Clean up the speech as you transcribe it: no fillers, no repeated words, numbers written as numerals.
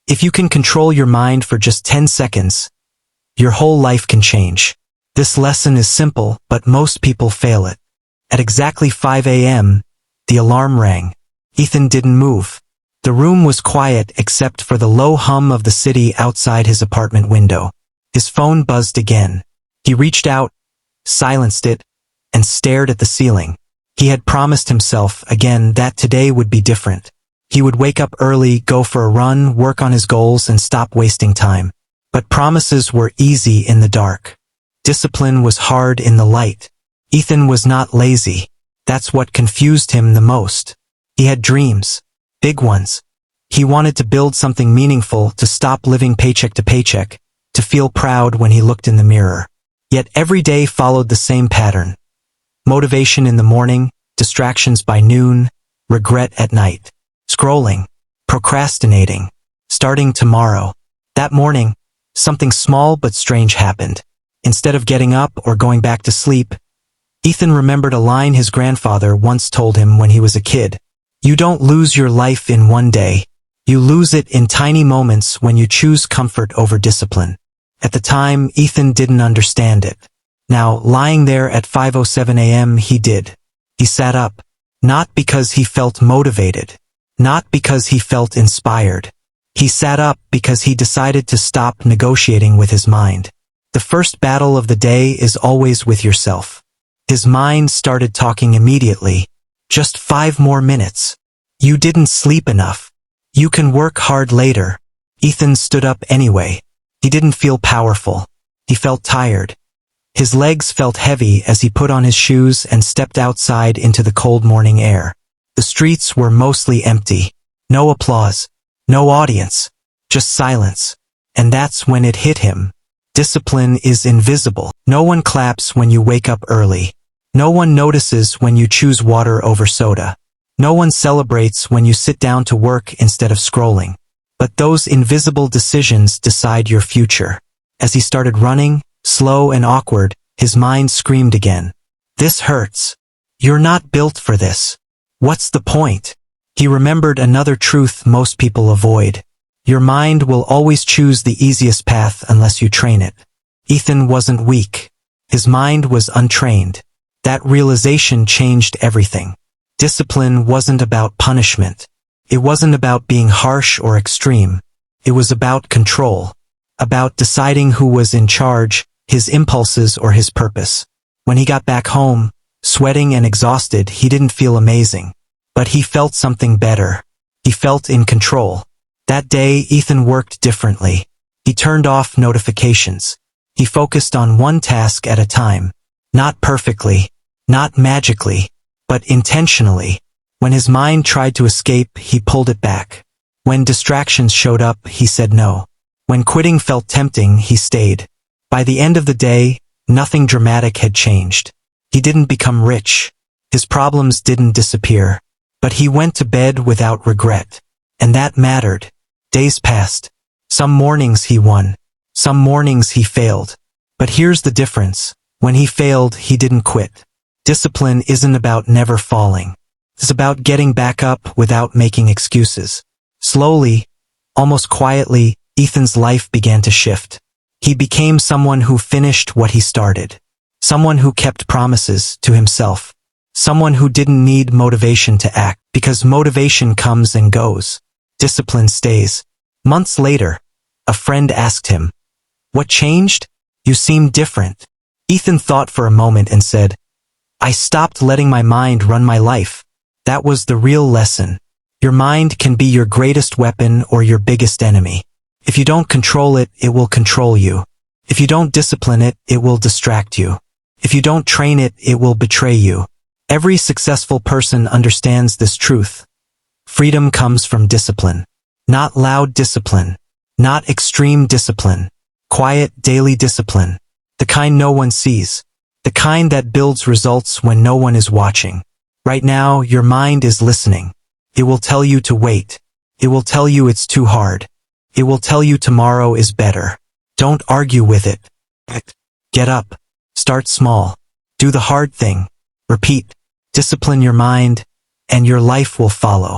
If you can control your mind for just 10 seconds, your whole life can change. This lesson is simple, but most people fail it. At exactly 5 a.m., the alarm rang. Ethan didn't move. The room was quiet except for the low hum of the city outside his apartment window. His phone buzzed again. He reached out, silenced it, and stared at the ceiling. He had promised himself again that today would be different. He would wake up early, go for a run, work on his goals, and stop wasting time. But promises were easy in the dark. Discipline was hard in the light. Ethan was not lazy. That's what confused him the most. He had dreams. Big ones. He wanted to build something meaningful, to stop living paycheck to paycheck, to feel proud when he looked in the mirror. Yet every day followed the same pattern. Motivation in the morning, distractions by noon, regret at night. Scrolling, procrastinating, starting tomorrow. That morning, something small but strange happened. Instead of getting up or going back to sleep, Ethan remembered a line his grandfather once told him when he was a kid. You don't lose your life in one day. You lose it in tiny moments when you choose comfort over discipline. At the time, Ethan didn't understand it. Now, lying there at 5:07 a.m., he did. He sat up, not because he felt motivated, not because he felt inspired. He sat up because he decided to stop negotiating with his mind. The first battle of the day is always with yourself. His mind started talking immediately. Just 5 more minutes. You didn't sleep enough. You can work hard later. Ethan stood up anyway. He didn't feel powerful. He felt tired. His legs felt heavy as he put on his shoes and stepped outside into the cold morning air. The streets were mostly empty. No applause. No audience. Just silence. And that's when it hit him. Discipline is invisible. No one claps when you wake up early. No one notices when you choose water over soda. No one celebrates when you sit down to work instead of scrolling. But those invisible decisions decide your future. As he started running, slow and awkward, his mind screamed again. This hurts. You're not built for this. What's the point? He remembered another truth most people avoid. Your mind will always choose the easiest path unless you train it. Ethan wasn't weak. His mind was untrained. That realization changed everything. Discipline wasn't about punishment. It wasn't about being harsh or extreme. It was about control. About deciding who was in charge, his impulses or his purpose. When he got back home, sweating and exhausted, he didn't feel amazing. But he felt something better. He felt in control. That day, Ethan worked differently. He turned off notifications. He focused on one task at a time. Not perfectly, not magically, but intentionally. When his mind tried to escape, he pulled it back. When distractions showed up, he said no. When quitting felt tempting, he stayed. By the end of the day, nothing dramatic had changed. He didn't become rich. His problems didn't disappear. But he went to bed without regret. And that mattered. Days passed. Some mornings he won. Some mornings he failed. But here's the difference. When he failed, he didn't quit. Discipline isn't about never falling. It's about getting back up without making excuses. Slowly, almost quietly, Ethan's life began to shift. He became someone who finished what he started. Someone who kept promises to himself. Someone who didn't need motivation to act, because motivation comes and goes. Discipline stays. Months later, a friend asked him, "What changed? You seem different." Ethan thought for a moment and said, "I stopped letting my mind run my life." That was the real lesson. Your mind can be your greatest weapon or your biggest enemy. If you don't control it, it will control you. If you don't discipline it, it will distract you. If you don't train it, it will betray you. Every successful person understands this truth. Freedom comes from discipline. Not loud discipline. Not extreme discipline. Quiet, daily discipline. The kind no one sees. The kind that builds results when no one is watching. Right now, your mind is listening. It will tell you to wait. It will tell you it's too hard. It will tell you tomorrow is better. Don't argue with it. Get up. Start small. Do the hard thing. Repeat. Discipline your mind, and your life will follow.